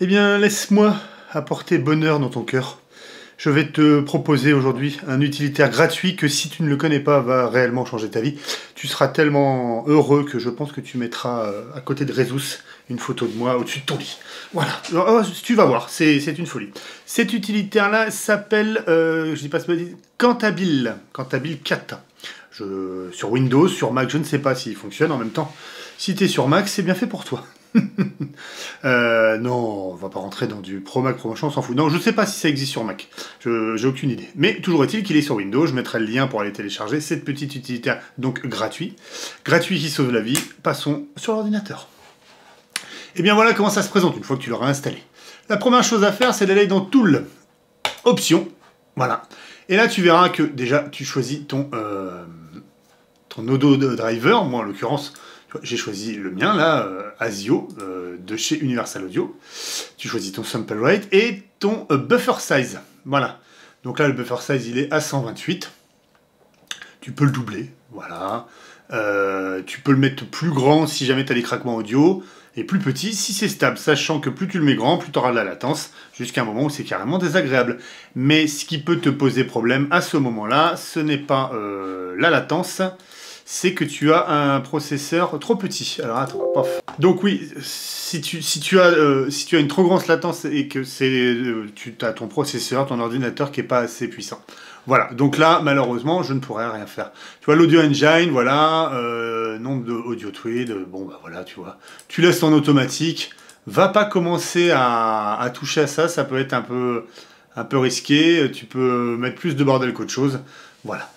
Eh bien, laisse-moi apporter bonheur dans ton cœur. Je vais te proposer aujourd'hui un utilitaire gratuit que si tu ne le connais pas, va réellement changer ta vie. Tu seras tellement heureux que je pense que tu mettras à côté de Rezus une photo de moi au-dessus de ton lit. Voilà, alors, tu vas voir, c'est une folie. Cet utilitaire-là s'appelle, je dis pas ce mot, Cantabile 4. Sur Windows, sur Mac, je ne sais pas s'il fonctionne en même temps. Si tu es sur Mac, c'est bien fait pour toi. Non, on va pas rentrer dans du Pro Mac, Pro machin, on s'en fout. Non, je sais pas si ça existe sur Mac. J'ai aucune idée. Mais toujours est-il qu'il est sur Windows. Je mettrai le lien pour aller télécharger cette petite utilitaire, donc gratuit. Gratuit qui sauve la vie. Passons sur l'ordinateur. Et bien voilà comment ça se présente une fois que tu l'auras installé. La première chose à faire, c'est d'aller dans Tool, Options. Voilà. Et là, tu verras que déjà, tu choisis ton Audio Driver. Moi, en l'occurrence, j'ai choisi le mien, là, ASIO, de chez Universal Audio. Tu choisis ton sample rate et ton buffer size. Voilà. Donc là, le buffer size, il est à 128. Tu peux le doubler, voilà. Tu peux le mettre plus grand si jamais tu as des craquements audio, et plus petit si c'est stable, sachant que plus tu le mets grand, plus tu auras de la latence, jusqu'à un moment où c'est carrément désagréable. Mais ce qui peut te poser problème à ce moment-là, ce n'est pas la latence, c'est que tu as un processeur trop petit. Alors attends, pof. Donc oui, si tu as une trop grande latence et que tu as ton processeur, ton ordinateur qui n'est pas assez puissant. Voilà, donc là, malheureusement, je ne pourrais rien faire. Tu vois, l'Audio Engine, voilà, nombre de audio tweed, bon, bah voilà, tu vois. Tu laisses en automatique, va pas commencer à toucher à ça, ça peut être un peu risqué, tu peux mettre plus de bordel qu'autre chose, voilà.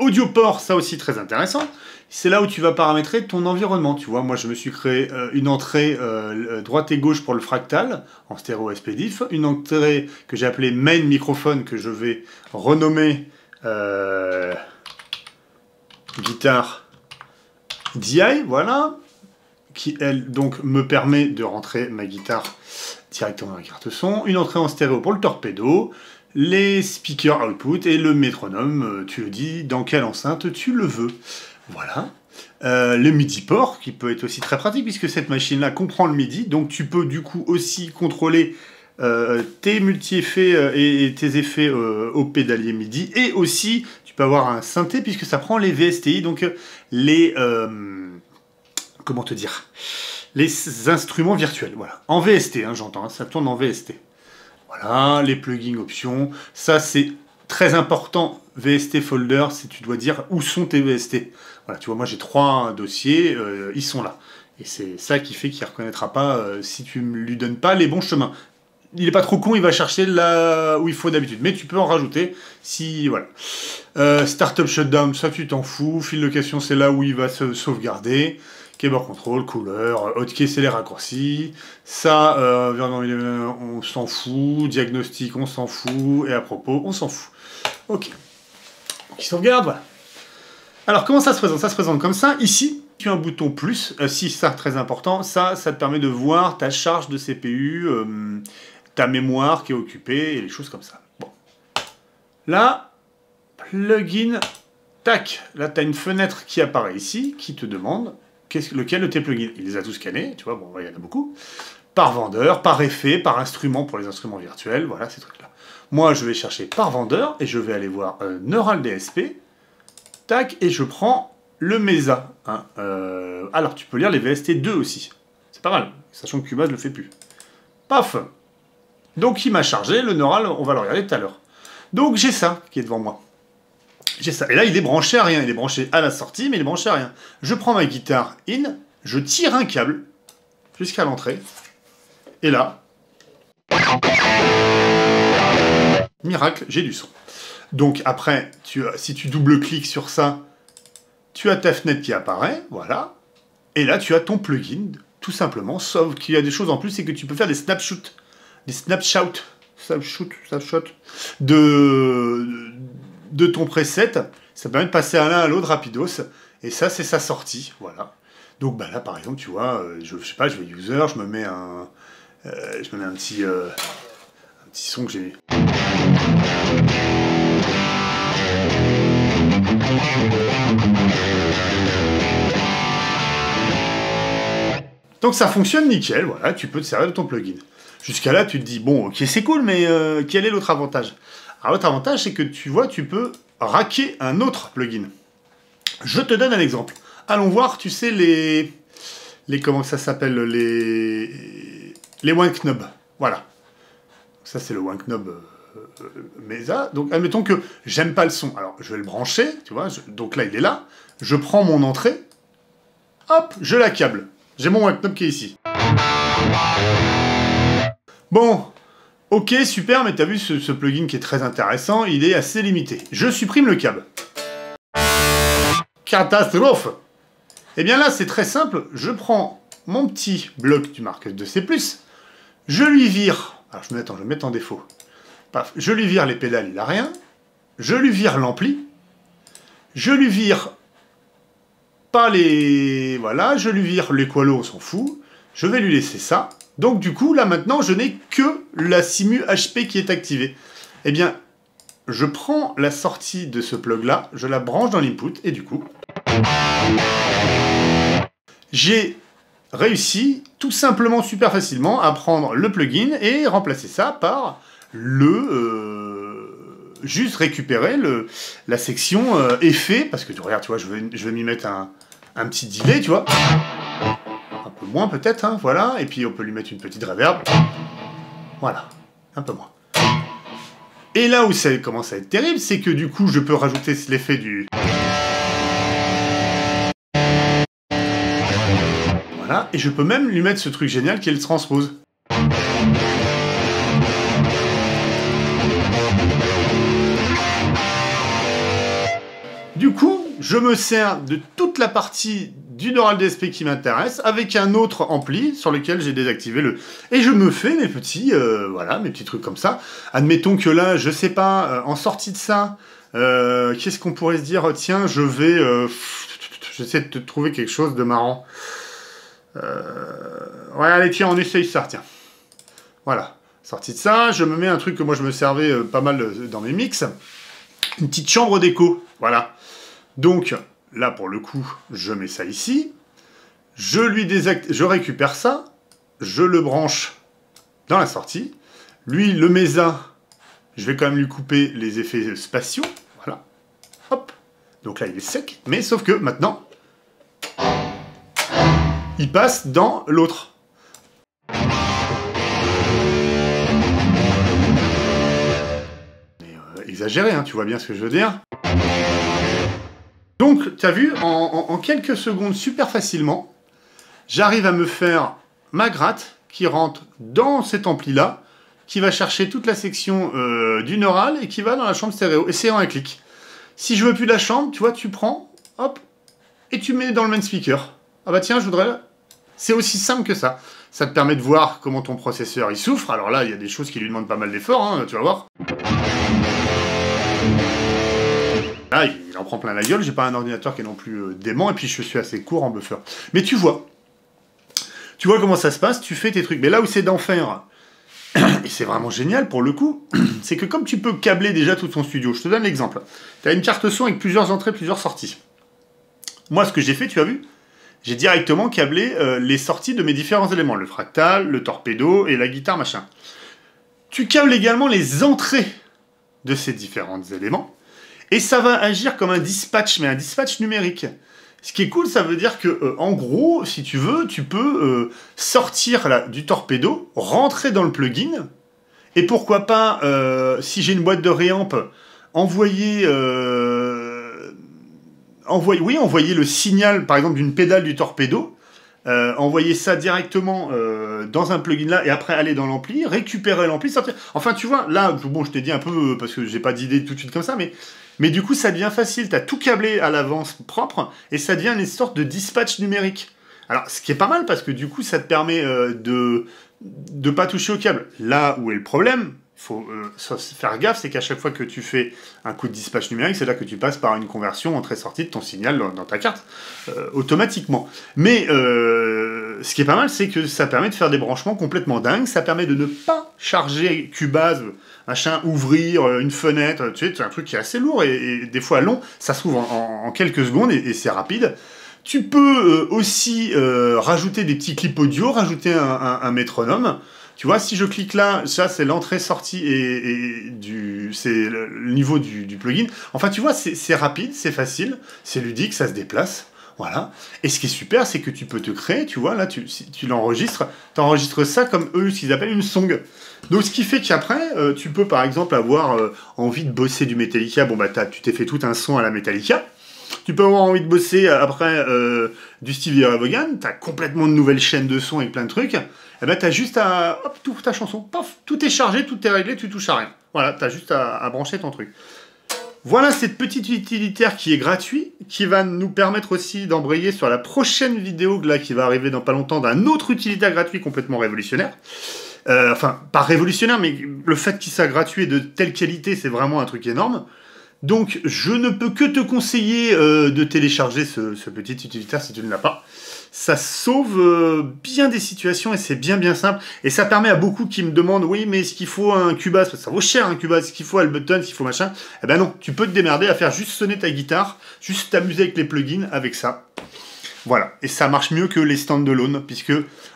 Audio port, ça aussi très intéressant. C'est là où tu vas paramétrer ton environnement. Tu vois, moi je me suis créé une entrée droite et gauche pour le fractal en stéréo SPDIF, une entrée que j'ai appelée main microphone que je vais renommer guitare DI, voilà, qui elle donc me permet de rentrer ma guitare directement dans la carte son, une entrée en stéréo pour le torpedo, les speakers output et le métronome, tu le dis dans quelle enceinte tu le veux. Voilà. Le MIDI port, qui peut être aussi très pratique, puisque cette machine-là comprend le MIDI, donc tu peux du coup aussi contrôler tes multi-effets et tes effets au pédalier MIDI, et aussi tu peux avoir un synthé, puisque ça prend les VSTI, donc les... comment te dire, les instruments virtuels, voilà. En VST, hein, j'entends, hein, ça tourne en VST. Voilà, les plugins options, ça c'est très important, VST folder, si tu dois dire où sont tes VST. Voilà, tu vois, moi j'ai 3 dossiers, ils sont là. Et c'est ça qui fait qu'il ne reconnaîtra pas si tu ne lui donnes pas les bons chemins. Il n'est pas trop con, il va chercher là où il faut d'habitude. Mais tu peux en rajouter si... Voilà. Startup Shutdown, ça tu t'en fous. Fil location, c'est là où il va se sauvegarder. Keyboard Control, couleur, hotkey, c'est les raccourcis. Ça, on s'en fout. Diagnostic, on s'en fout. Et à propos, on s'en fout. Ok. Donc il sauvegarde, voilà. Alors, comment ça se présente? Ça se présente comme ça. Ici, tu as un bouton plus. Si, ça, très important. Ça te permet de voir ta charge de CPU, ta mémoire qui est occupée, et les choses comme ça. Bon. Là, plugin, tac. Là, tu as une fenêtre qui apparaît ici, qui te demande lequel de tes plugins. Il les a tous scannés, tu vois, bon, il y en a beaucoup. Par vendeur, par effet, par instrument pour les instruments virtuels, voilà, ces trucs-là. Moi, je vais chercher par vendeur, et je vais aller voir Neural DSP, tac, et je prends le Mesa. Hein, alors, tu peux lire les VST2 aussi. C'est pas mal, sachant que Cubase ne le fait plus. Paf. Donc, il m'a chargé, le Neural, on va le regarder tout à l'heure. Donc, j'ai ça qui est devant moi. J'ai ça. Et là, il est branché à rien. Il est branché à la sortie, mais il est branché à rien. Je prends ma guitare in, je tire un câble jusqu'à l'entrée. Et là, miracle, j'ai du son. Donc après, si tu double-cliques sur ça, tu as ta fenêtre qui apparaît, voilà. Et là, tu as ton plugin, tout simplement, sauf qu'il y a des choses en plus, c'est que tu peux faire des snapshots. Des snapshots de ton preset. Ça permet de passer à l'un à l'autre rapidos. Et ça, c'est sa sortie, voilà. Donc bah là, par exemple, tu vois, je sais pas, je vais user, je me mets un petit son que j'ai... Donc ça fonctionne nickel, voilà, tu peux te servir de ton plugin. Jusqu'à là, tu te dis, bon, ok, c'est cool, mais quel est l'autre avantage? Alors l'autre avantage, c'est que tu vois, tu peux racker un autre plugin. Je te donne un exemple. Allons voir, tu sais, comment ça s'appelle, les WANKnob. Voilà. Ça, c'est le WANKnob Mesa. Donc, admettons que j'aime pas le son. Alors, je vais le brancher, tu vois. Donc là, il est là. Je prends mon entrée. Hop, je la câble. J'ai mon WANKnob qui est ici. Bon, ok, super, mais t'as vu ce plugin qui est très intéressant, il est assez limité. Je supprime le câble. Catastrophe! Eh bien là, c'est très simple. Je prends mon petit bloc du Marcus 2C+, je lui vire... Alors, je vais mettre en défaut. Paf, je lui vire les pédales, il n'a rien. Je lui vire l'ampli. Je lui vire pas les... Voilà, je lui vire l'équalo, on s'en fout. Je vais lui laisser ça. Donc du coup, là maintenant, je n'ai que la Simu HP qui est activée. Eh bien, je prends la sortie de ce plug-là, je la branche dans l'input, et du coup... J'ai réussi, tout simplement, super facilement, à prendre le plugin et remplacer ça par juste récupérer la section effet, parce que regarde, tu vois, je vais m'y mettre un petit delay, tu vois. Un peu moins peut-être, hein, voilà, et puis on peut lui mettre une petite reverb. Voilà, un peu moins. Et là où ça commence à être terrible, c'est que du coup, je peux rajouter l'effet du... Voilà, et je peux même lui mettre ce truc génial qui est le transpose. Du coup, je me sers de toute la partie du Neural DSP qui m'intéresse, avec un autre ampli sur lequel j'ai désactivé le... Et je me fais mes petits, voilà, mes petits trucs comme ça. Admettons que là, je sais pas, en sortie de ça, qu'est-ce qu'on pourrait se dire? Tiens, je vais... j'essaie de te trouver quelque chose de marrant. Ouais, allez, tiens, on essaye ça, tiens. Voilà. Sortie de ça, je me mets un truc que moi je me servais pas mal dans mes mix. Une petite chambre d'écho, voilà. Donc, là, pour le coup, je mets ça ici. Je récupère ça. Je le branche dans la sortie. Lui, le Mesa, je vais quand même lui couper les effets spatiaux. Voilà. Hop. Donc là, il est sec. Mais sauf que, maintenant, il passe dans l'autre. Exagéré, hein, tu vois bien ce que je veux dire. Donc, tu as vu, en quelques secondes, super facilement, j'arrive à me faire ma gratte qui rentre dans cet ampli-là, qui va chercher toute la section du neural et qui va dans la chambre stéréo. Et c'est en un clic. Si je veux plus la chambre, tu vois, tu prends, hop, et tu mets dans le main speaker. Ah bah tiens, je voudrais... C'est aussi simple que ça. Ça te permet de voir comment ton processeur il souffre. Alors là, il y a des choses qui lui demandent pas mal d'efforts, hein, tu vas voir. Là, il en prend plein la gueule. J'ai pas un ordinateur qui est non plus dément, et puis je suis assez court en buffer. Mais tu vois comment ça se passe, tu fais tes trucs. Mais là où c'est d'enfer, et c'est vraiment génial pour le coup, c'est que comme tu peux câbler déjà tout ton studio, je te donne l'exemple. Tu as une carte son avec plusieurs entrées, plusieurs sorties. Moi, ce que j'ai fait, tu as vu, j'ai directement câblé les sorties de mes différents éléments. Le fractal, le torpedo et la guitare, machin. Tu câbles également les entrées de ces différents éléments. Et ça va agir comme un dispatch, mais un dispatch numérique. Ce qui est cool, ça veut dire que, en gros, si tu veux, tu peux sortir là, du torpedo, rentrer dans le plugin, et pourquoi pas, si j'ai une boîte de réamp, envoyer le signal, par exemple, d'une pédale du torpedo, envoyer ça directement dans un plugin là, et après aller dans l'ampli, récupérer l'ampli, sortir. Enfin, tu vois, là, bon, je t'ai dit un peu, parce que j'ai pas d'idée tout de suite comme ça, mais du coup, ça devient facile. Tu as tout câblé à l'avance propre, et ça devient une sorte de dispatch numérique. Alors, ce qui est pas mal, parce que du coup, ça te permet de pas toucher au câble. Là où est le problème, il faut faire gaffe, c'est qu'à chaque fois que tu fais un coup de dispatch numérique, c'est là que tu passes par une conversion entrée-sortie de ton signal dans ta carte, automatiquement. Mais ce qui est pas mal, c'est que ça permet de faire des branchements complètement dingues, ça permet de ne pas charger Cubase, machin, ouvrir une fenêtre, tu sais, c'est un truc qui est assez lourd et des fois long, ça s'ouvre en quelques secondes et c'est rapide. Tu peux aussi rajouter des petits clips audio, rajouter un métronome. Tu vois, si je clique là, ça c'est l'entrée-sortie c'est le niveau du plugin. Enfin, tu vois, c'est rapide, c'est facile, c'est ludique, ça se déplace. Voilà. Et ce qui est super, c'est que tu peux te créer, tu vois, là, si tu l'enregistres, tu enregistres ça comme eux, ce qu'ils appellent une song. Donc, ce qui fait qu'après, tu peux par exemple avoir envie de bosser du Metallica. Bon, bah, tu t'es fait tout un son à la Metallica. Tu peux avoir envie de bosser après du Stevie Ray Vaughan. Tu as complètement de nouvelles chaînes de son avec plein de trucs. Et ben, tu as juste à. Hop, tu ouvres ta chanson. Paf, tout est chargé, tout est réglé, tu touches à rien. Voilà, tu as juste à brancher ton truc. Voilà cette petite utilitaire qui est gratuite, qui va nous permettre aussi d'embrayer sur la prochaine vidéo là, qui va arriver dans pas longtemps d'un autre utilitaire gratuit complètement révolutionnaire. Enfin, pas révolutionnaire, mais le fait qu'il soit gratuit et de telle qualité, c'est vraiment un truc énorme. Donc, je ne peux que te conseiller de télécharger ce petit utilitaire si tu ne l'as pas. Ça sauve bien des situations et c'est bien simple. Et ça permet à beaucoup qui me demandent, oui, mais est-ce qu'il faut un Cubase? Parce que ça vaut cher un Cubase, est-ce qu'il faut Ableton, est-ce qu'il faut machin? Eh ben non, tu peux te démerder à faire juste sonner ta guitare, juste t'amuser avec les plugins avec ça. Voilà, et ça marche mieux que les stand-alone, puisque,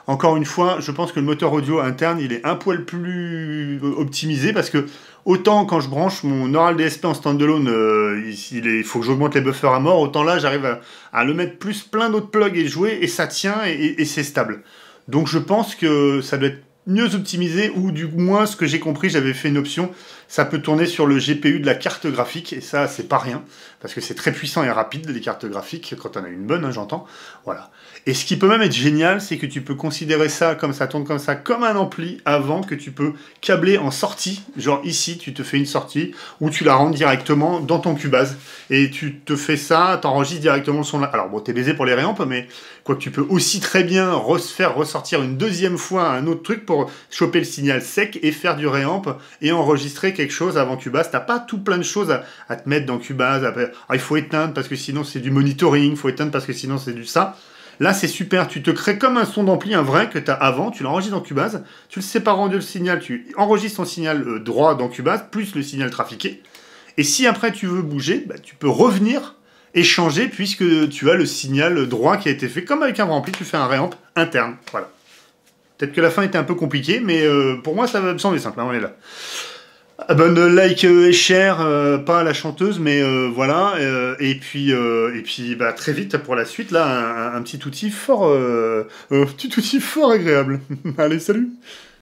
encore une fois, je pense que le moteur audio interne, il est un poil plus optimisé, parce que, autant quand je branche mon Neural DSP en stand-alone, il faut que j'augmente les buffers à mort, autant là, j'arrive à le mettre plus plein d'autres plugs et jouer, et ça tient, et c'est stable. Donc je pense que ça doit être mieux optimisé, ou du moins, ce que j'ai compris, j'avais fait une option, ça peut tourner sur le GPU de la carte graphique, et ça, c'est pas rien, parce que c'est très puissant et rapide, les cartes graphiques, quand on a une bonne, hein, j'entends, voilà. Et ce qui peut même être génial, c'est que tu peux considérer ça, comme ça tourne comme ça, comme un ampli, avant que tu peux câbler en sortie, genre ici, tu te fais une sortie, ou tu la rentres directement dans ton Cubase, et tu te fais ça, t'enregistres directement le son là. Alors bon, t'es baisé pour les réamps, mais quoi que tu peux aussi très bien faire ressortir une deuxième fois un autre truc pour choper le signal sec et faire du réamp et enregistrer quelque chose avant Cubase. T'as pas tout plein de choses à te mettre dans Cubase. Il faut éteindre parce que sinon c'est du monitoring, il faut éteindre parce que sinon c'est du ça. Là, c'est super, tu te crées comme un son d'ampli, un vrai que tu as avant, tu l'enregistres dans Cubase, tu le sépares en deux le signal, tu enregistres ton signal droit dans Cubase, plus le signal trafiqué. Et si après tu veux bouger, bah, tu peux revenir et changer puisque tu as le signal droit qui a été fait. Comme avec un vrai ampli, tu fais un réamp interne. Voilà. Peut-être que la fin était un peu compliquée, mais pour moi, ça me semble simple. Hein, on est là. Abonne, like et share, pas à la chanteuse, mais voilà. Et puis bah, très vite pour la suite, là, un petit outil fort agréable. Allez, salut!